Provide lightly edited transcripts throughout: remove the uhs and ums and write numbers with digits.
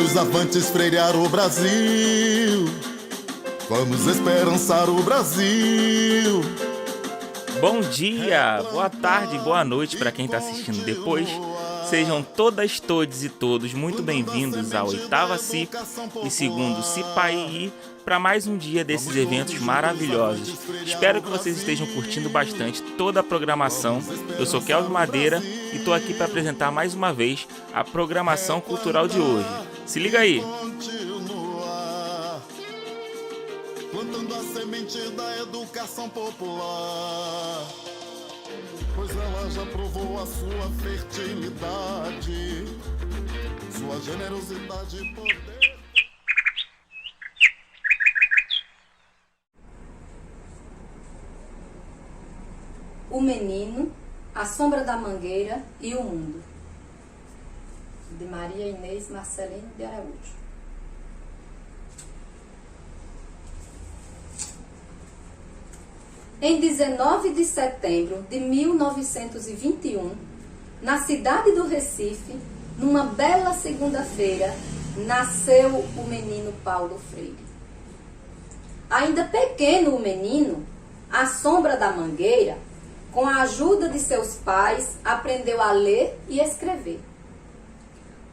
juntos avantes frear o Brasil. Vamos esperançar o Brasil. Bom dia, boa tarde, boa noite para quem está assistindo depois. Sejam todas, todos e todos muito bem-vindos à 8ª CIP e 2º CIPAI para mais um dia desses eventos maravilhosos. Espero que vocês estejam curtindo bastante toda a programação. Eu sou Kelvin Madeira e estou aqui para apresentar mais uma vez a programação cultural de hoje. Se liga aí! Plantando a semente da educação popular, pois ela já provou a sua fertilidade, sua generosidade e poder. O Menino, A Sombra da Mangueira e o Mundo, de Maria Inês Marcelino de Araújo. Em 19 de setembro de 1921, na cidade do Recife, numa bela segunda-feira, nasceu o menino Paulo Freire. Ainda pequeno o menino, à sombra da mangueira, com a ajuda de seus pais, aprendeu a ler e escrever.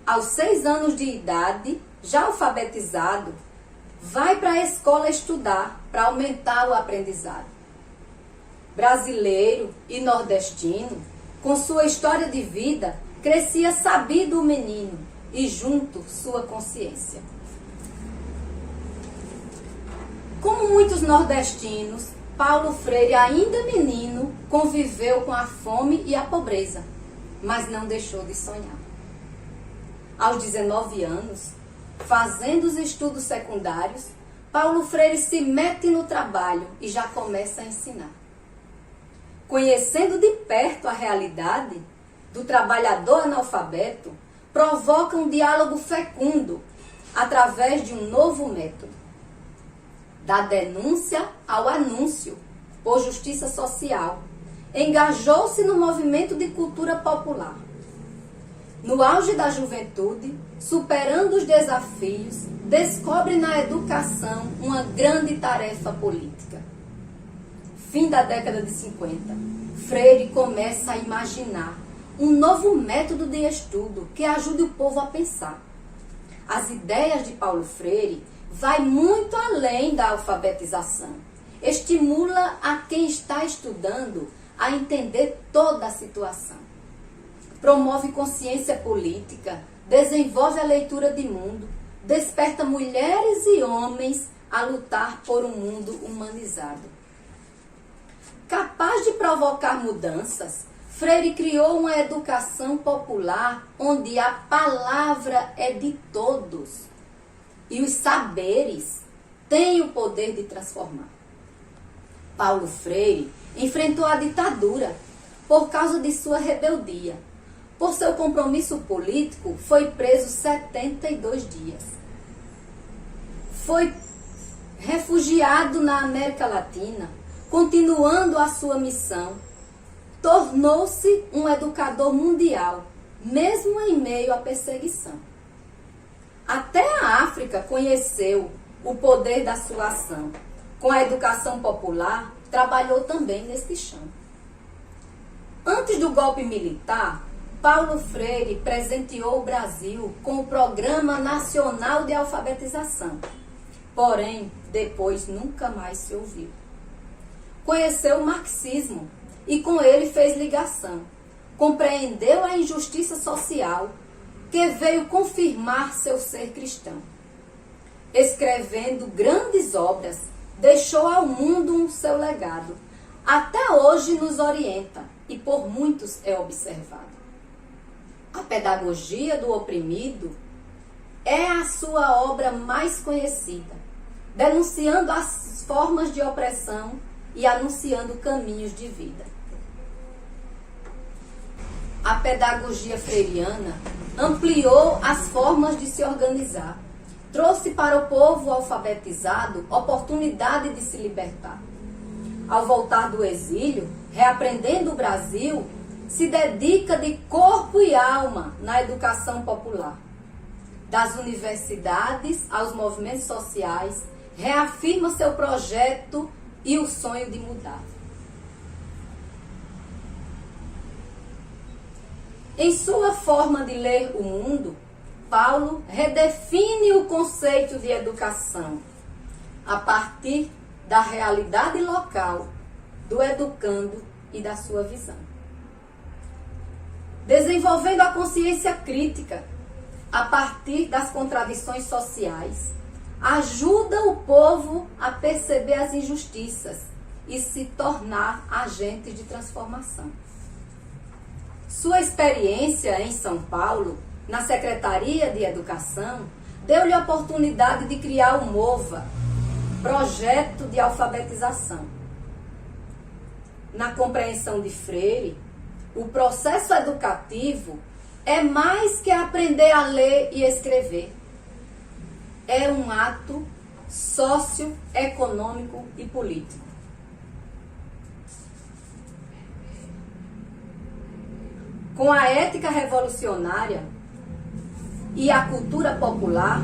Aos 6 anos de idade, já alfabetizado, vai para a escola estudar para aumentar o aprendizado. Brasileiro e nordestino, com sua história de vida, crescia sabido o menino e junto sua consciência. Como muitos nordestinos, Paulo Freire, ainda menino, conviveu com a fome e a pobreza, mas não deixou de sonhar. Aos 19 anos, fazendo os estudos secundários, Paulo Freire se mete no trabalho e já começa a ensinar. Conhecendo de perto a realidade do trabalhador analfabeto, provoca um diálogo fecundo através de um novo método. Da denúncia ao anúncio, por justiça social, engajou-se no movimento de cultura popular. No auge da juventude, superando os desafios, descobre na educação uma grande tarefa política. Fim da década de 50, Freire começa a imaginar um novo método de estudo que ajude o povo a pensar. As ideias de Paulo Freire vai muito além da alfabetização. Estimula a quem está estudando a entender toda a situação. Promove consciência política, desenvolve a leitura de mundo, desperta mulheres e homens a lutar por um mundo humanizado. Capaz de provocar mudanças, Freire criou uma educação popular onde a palavra é de todos e os saberes têm o poder de transformar. Paulo Freire enfrentou a ditadura por causa de sua rebeldia. Por seu compromisso político, foi preso 72 dias. Foi refugiado na América Latina, continuando a sua missão. Tornou-se um educador mundial, mesmo em meio à perseguição. Até a África conheceu o poder da sua ação. Com a educação popular, trabalhou também nesse chão. Antes do golpe militar, Paulo Freire presenteou o Brasil com o Programa Nacional de Alfabetização. Porém, depois nunca mais se ouviu. Conheceu o marxismo e com ele fez ligação. Compreendeu a injustiça social que veio confirmar seu ser cristão. Escrevendo grandes obras, deixou ao mundo um seu legado. Até hoje nos orienta e por muitos é observado. A Pedagogia do Oprimido é a sua obra mais conhecida, denunciando as formas de opressão e anunciando caminhos de vida. A pedagogia freiriana ampliou as formas de se organizar, trouxe para o povo alfabetizado oportunidade de se libertar. Ao voltar do exílio, reaprendendo o Brasil, se dedica de corpo e alma na educação popular. das universidades aos movimentos sociais, reafirma seu projeto e o sonho de mudar. Em sua forma de ler o mundo, Paulo redefine o conceito de educação a partir da realidade local do educando e da sua visão. Desenvolvendo a consciência crítica a partir das contradições sociais, ajuda o povo a perceber as injustiças e se tornar agentes de transformação. Sua experiência em São Paulo, na Secretaria de Educação, deu-lhe a oportunidade de criar o MOVA, Projeto de Alfabetização. Na compreensão de Freire, o processo educativo é mais que aprender a ler e escrever. É um ato socioeconômico e político. Com a ética revolucionária e a cultura popular,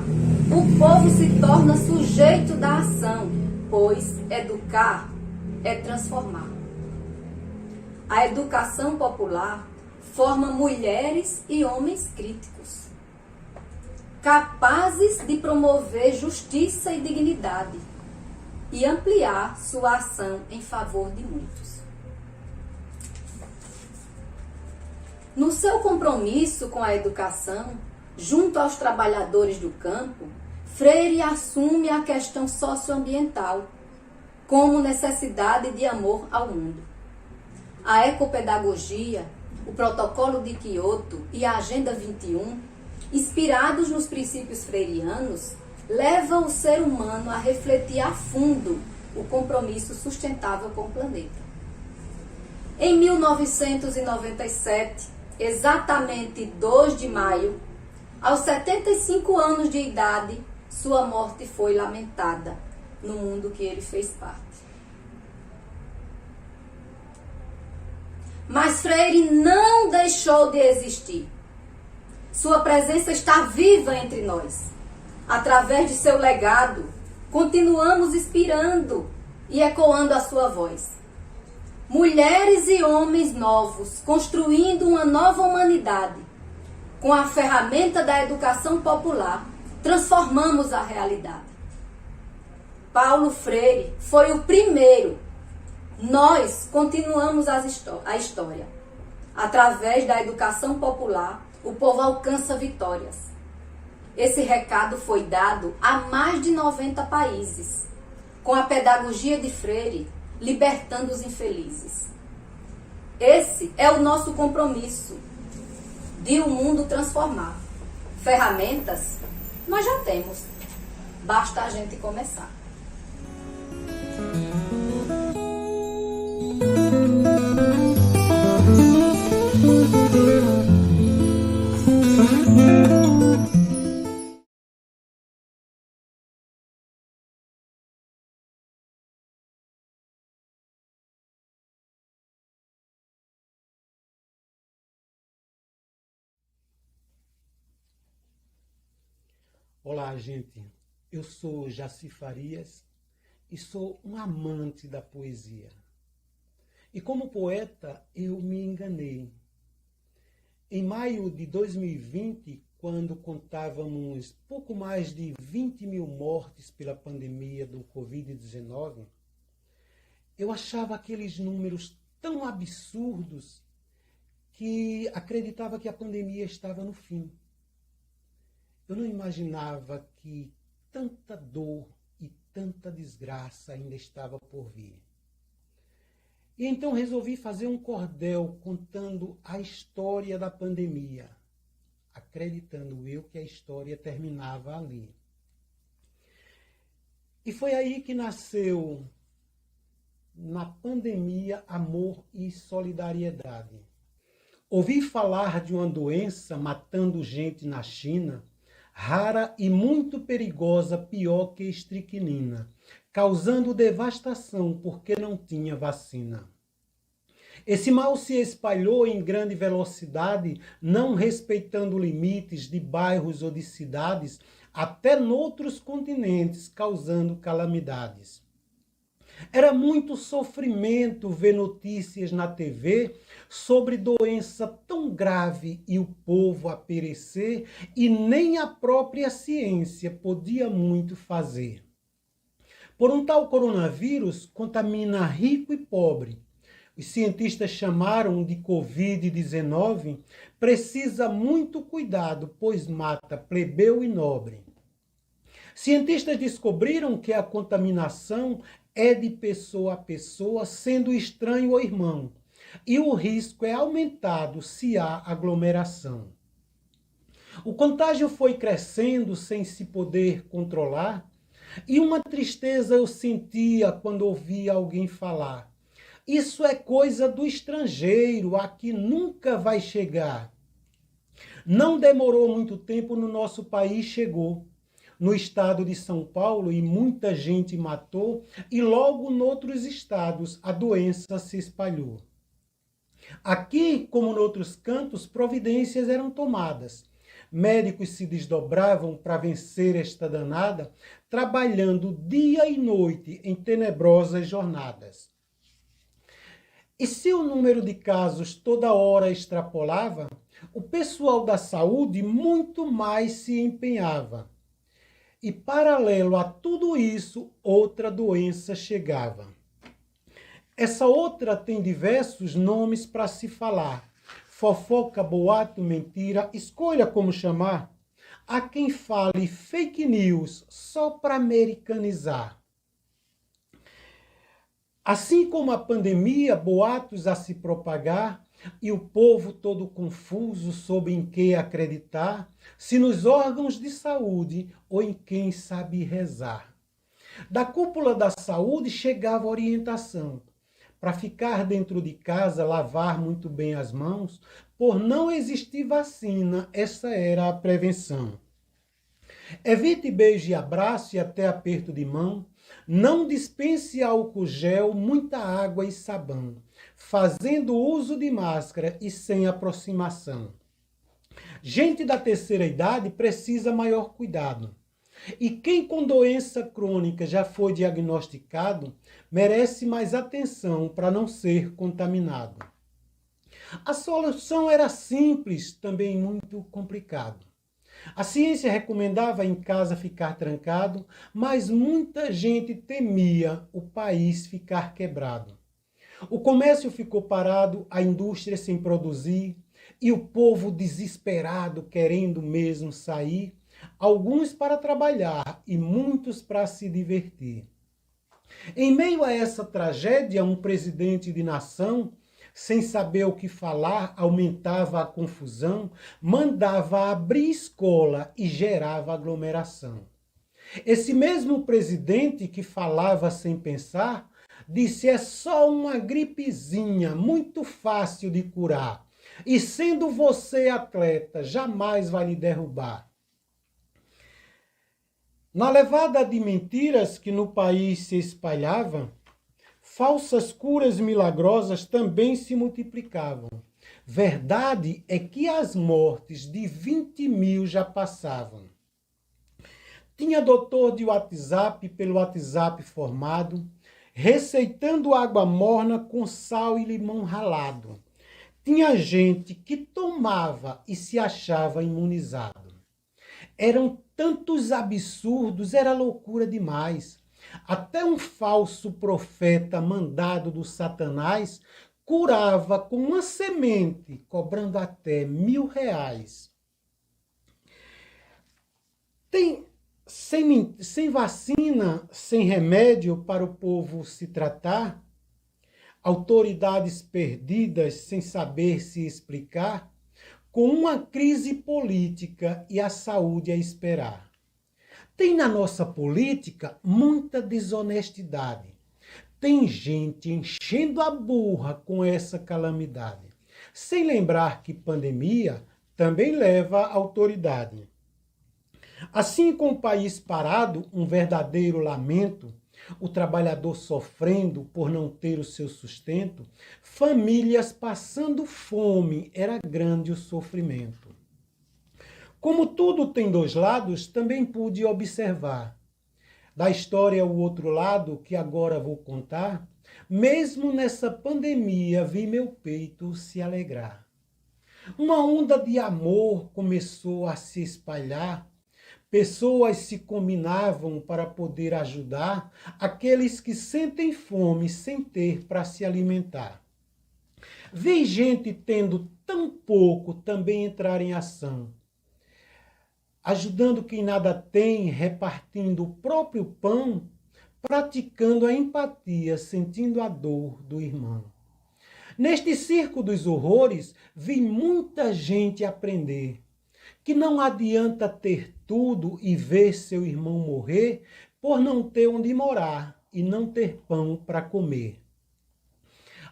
o povo se torna sujeito da ação, pois educar é transformar. A educação popular forma mulheres e homens críticos, capazes de promover justiça e dignidade e ampliar sua ação em favor de muitos. No seu compromisso com a educação, junto aos trabalhadores do campo, Freire assume a questão socioambiental como necessidade de amor ao mundo. A ecopedagogia, o Protocolo de Quioto e a Agenda 21, inspirados nos princípios freirianos, levam o ser humano a refletir a fundo o compromisso sustentável com o planeta. Em 1997, exatamente 2 de maio, aos 75 anos de idade, sua morte foi lamentada no mundo que ele fez parte. Mas Freire não deixou de existir. Sua presença está viva entre nós. Através de seu legado, continuamos inspirando e ecoando a sua voz. Mulheres e homens novos, construindo uma nova humanidade. Com a ferramenta da educação popular, transformamos a realidade. Paulo Freire foi o primeiro. Nós continuamos a história. Através da educação popular, o povo alcança vitórias. Esse recado foi dado a mais de 90 países, com a pedagogia de Freire, libertando os infelizes. Esse é o nosso compromisso, de o mundo transformar. Ferramentas nós já temos, basta a gente começar. Olá, gente. Eu sou Jaci Farias e sou um amante da poesia. E como poeta, eu me enganei. Em maio de 2020, quando contávamos pouco mais de 20 mil mortes pela pandemia do Covid-19, eu achava aqueles números tão absurdos que acreditava que a pandemia estava no fim. Eu não imaginava que tanta dor e tanta desgraça ainda estava por vir. E então resolvi fazer um cordel contando a história da pandemia, acreditando eu que a história terminava ali. E foi aí que nasceu, na pandemia, amor e solidariedade. Ouvi falar de uma doença matando gente na China, rara e muito perigosa, pior que estricnina, causando devastação porque não tinha vacina. Esse mal se espalhou em grande velocidade, não respeitando limites de bairros ou de cidades, até noutros continentes, causando calamidades. Era muito sofrimento ver notícias na TV sobre doença tão grave e o povo a perecer, e nem a própria ciência podia muito fazer. Por um tal coronavírus, contamina rico e pobre. Os cientistas chamaram de Covid-19, precisa muito cuidado, pois mata plebeu e nobre. Cientistas descobriram que a contaminação é de pessoa a pessoa, sendo estranho ou irmão, e o risco é aumentado se há aglomeração. O contágio foi crescendo sem se poder controlar, e uma tristeza eu sentia quando ouvia alguém falar: isso é coisa do estrangeiro, aqui nunca vai chegar. Não demorou muito tempo, no nosso país chegou. No estado de São Paulo, e muita gente matou, e logo noutros estados a doença se espalhou. Aqui, como noutros cantos, providências eram tomadas. Médicos se desdobravam para vencer esta danada, trabalhando dia e noite em tenebrosas jornadas. E se o número de casos toda hora extrapolava, o pessoal da saúde muito mais se empenhava. E paralelo a tudo isso, outra doença chegava. Essa outra tem diversos nomes para se falar. Fofoca, boato, mentira, escolha como chamar. Há quem fale fake news só para americanizar. Assim como a pandemia, boatos a se propagar, e o povo todo confuso sobre em que acreditar, se nos órgãos de saúde ou em quem sabe rezar. Da cúpula da saúde chegava a orientação para ficar dentro de casa, lavar muito bem as mãos, por não existir vacina, essa era a prevenção. Evite beijo e abraço e até aperto de mão. Não dispense álcool gel, muita água e sabão, fazendo uso de máscara e sem aproximação. Gente da terceira idade precisa maior cuidado. E quem com doença crônica já foi diagnosticado, merece mais atenção para não ser contaminado. A solução era simples, também muito complicado. A ciência recomendava em casa ficar trancado, mas muita gente temia o país ficar quebrado. O comércio ficou parado, a indústria sem produzir, e o povo desesperado querendo mesmo sair, alguns para trabalhar e muitos para se divertir. Em meio a essa tragédia, um presidente de nação, sem saber o que falar, aumentava a confusão, mandava abrir escola e gerava aglomeração. Esse mesmo presidente que falava sem pensar, disse: é só uma gripezinha, muito fácil de curar. E sendo você atleta, jamais vai lhe derrubar. Na levada de mentiras que no país se espalhavam, falsas curas milagrosas também se multiplicavam. Verdade é que as mortes de 20 mil já passavam. Tinha doutor de WhatsApp pelo WhatsApp formado, receitando água morna com sal e limão ralado. Tinha gente que tomava e se achava imunizado. Eram tantos absurdos, era loucura demais. Até um falso profeta mandado do Satanás curava com uma semente, cobrando até R$1.000. Sem vacina, sem remédio para o povo se tratar, autoridades perdidas sem saber se explicar, com uma crise política e a saúde a esperar. Tem na nossa política muita desonestidade. Tem gente enchendo a burra com essa calamidade, sem lembrar que pandemia também leva à autoridade. Assim, com o país parado, um verdadeiro lamento, o trabalhador sofrendo por não ter o seu sustento, famílias passando fome, era grande o sofrimento. Como tudo tem dois lados, também pude observar. Da história o outro lado, que agora vou contar, mesmo nessa pandemia vi meu peito se alegrar. Uma onda de amor começou a se espalhar. Pessoas se combinavam para poder ajudar aqueles que sentem fome sem ter para se alimentar. Vi gente tendo tão pouco também entrar em ação, ajudando quem nada tem, repartindo o próprio pão, praticando a empatia, sentindo a dor do irmão. Neste circo dos horrores, vi muita gente aprender que não adianta ter tudo e ver seu irmão morrer por não ter onde morar e não ter pão para comer.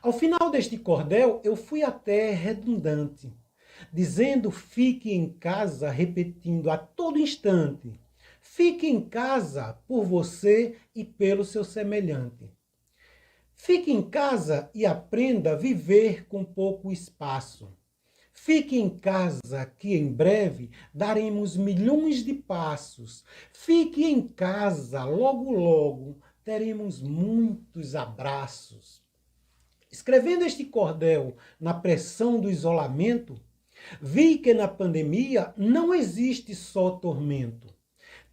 Ao final deste cordel, eu fui até redundante, dizendo fique em casa, repetindo a todo instante, fique em casa por você e pelo seu semelhante. Fique em casa e aprenda a viver com pouco espaço. Fique em casa que em breve daremos milhões de passos. Fique em casa, logo logo teremos muitos abraços. Escrevendo este cordel na pressão do isolamento, vi que na pandemia não existe só tormento.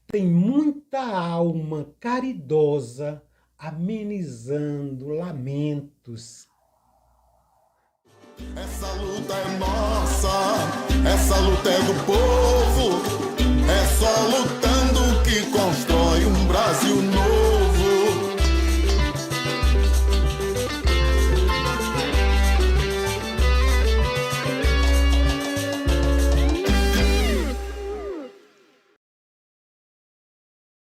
Tem muita alma caridosa amenizando lamentos. Essa luta é nossa, essa luta é do povo, é só luta.